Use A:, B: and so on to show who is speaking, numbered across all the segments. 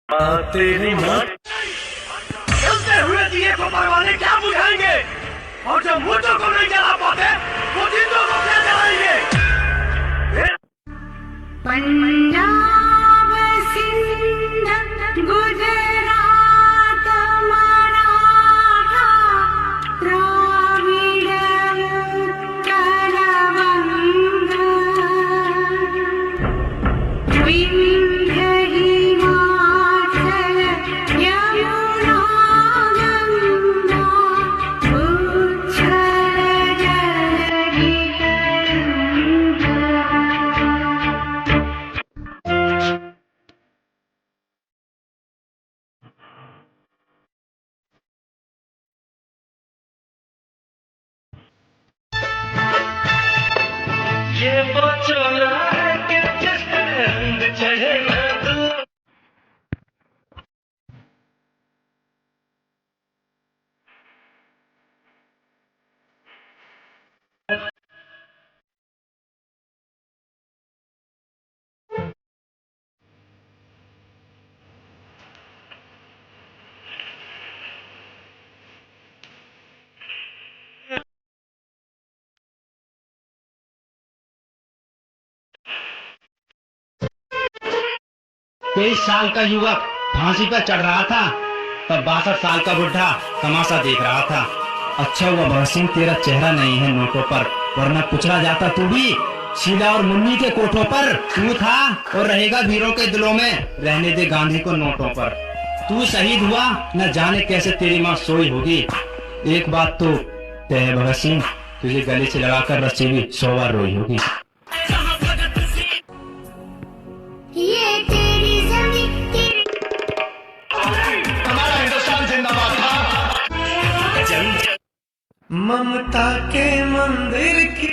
A: तेरी माँ
B: चलते हुए दिए को परवाने क्या बुझाएंगे, और जो मुर्दों को नहीं जला पाते वो जिंदों को क्या जलाएंगे।
C: पंजाब सिंध गुजरात मराठा द्राविड़ उत्कल वंग विंध्य हिमाचल यमुना गंगा उच्छल जलधि
A: ये वो चोला है कि जिस पे रंग चढ़े ना तू।
D: तेईस साल का युवक फांसी पर चढ़ रहा था, तब 62 साल का बुढ़ा तमाशा देख रहा था। अच्छा हुआ भगत सिंह तेरा चेहरा नहीं है नोटों पर, वरना कुचला जाता तू भी। शीला और मुन्नी के कोठों पर तू था और रहेगा वीरों के दिलों में, रहने दे गांधी को नोटों पर। तू शहीद हुआ न जाने कैसे तेरी माँ सोई होगी। एक बात तो तय है भगत सिंह, तुझे गले से लगाकर रस्सी भी 100 बार रोई होगी।
C: ये तेरी ज़मीं तेरी
B: हमारा हिंदुस्तान जिंदाबाद था।
A: ममता के मंदिर की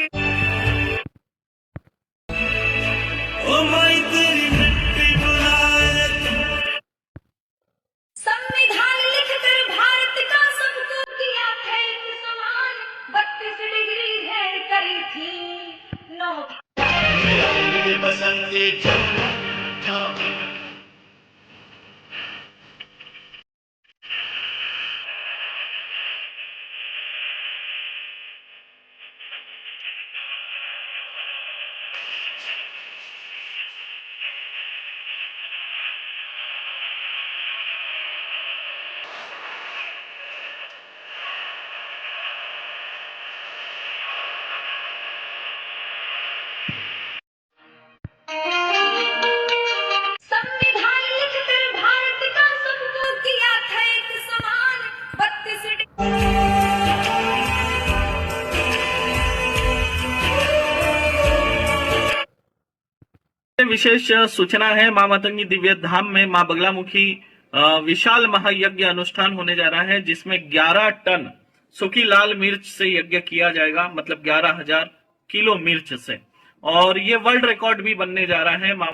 A: ओ माई तेरी मिट्टी बुलाए।
C: संविधान लिखकर भारत का सबको किया था एक समान, 32 डिग्री ढेर करी थी नौ।
A: मेरी बसंती ठा
C: संविधान लिखकर भारत का सबको किया था एक समान, 32
E: विशेष सूचना है। मां मातंगी दिव्य धाम में मां बगलामुखी विशाल महायज्ञ अनुष्ठान होने जा रहा है, जिसमें 11 टन सूखी लाल मिर्च से यज्ञ किया जाएगा, मतलब 11,000 किलो मिर्च से। और ये वर्ल्ड रिकॉर्ड भी बनने जा रहा है। मां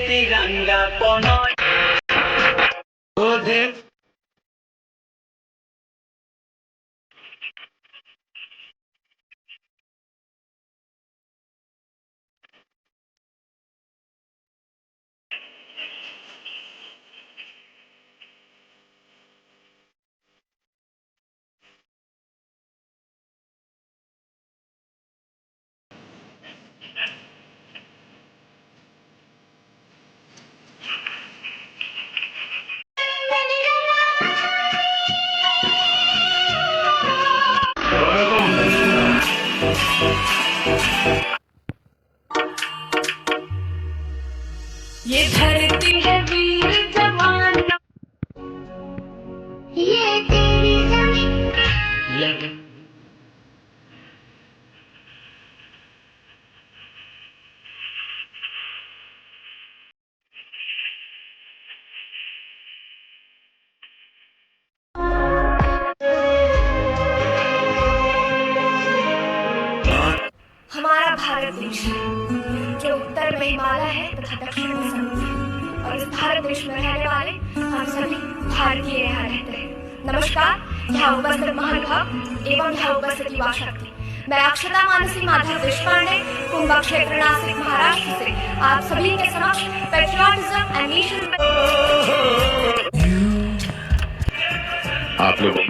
A: तिरंगा पनो ओधे
C: ये धरती है वीर जवान, ये तेरी ज़मीं। हमारा भारत देश जो उत्तर में हिमालय है तथा दक्षिण में समुद्र, और इस भारत देश में रहने वाले हम सभी भारतीय यहाँ रहते हैं। नमस्कार, ह्या उपस्थित महानुभाव एवं ह्या उपस्थित युवा शक्ति, मैं अक्षता मानसी माधव देशपांडे, कुंभ क्षेत्र नासिक महाराष्ट्र से आप सभी के समक्ष पेट्रियाटिज्म एंड नेशन
F: आप लोगों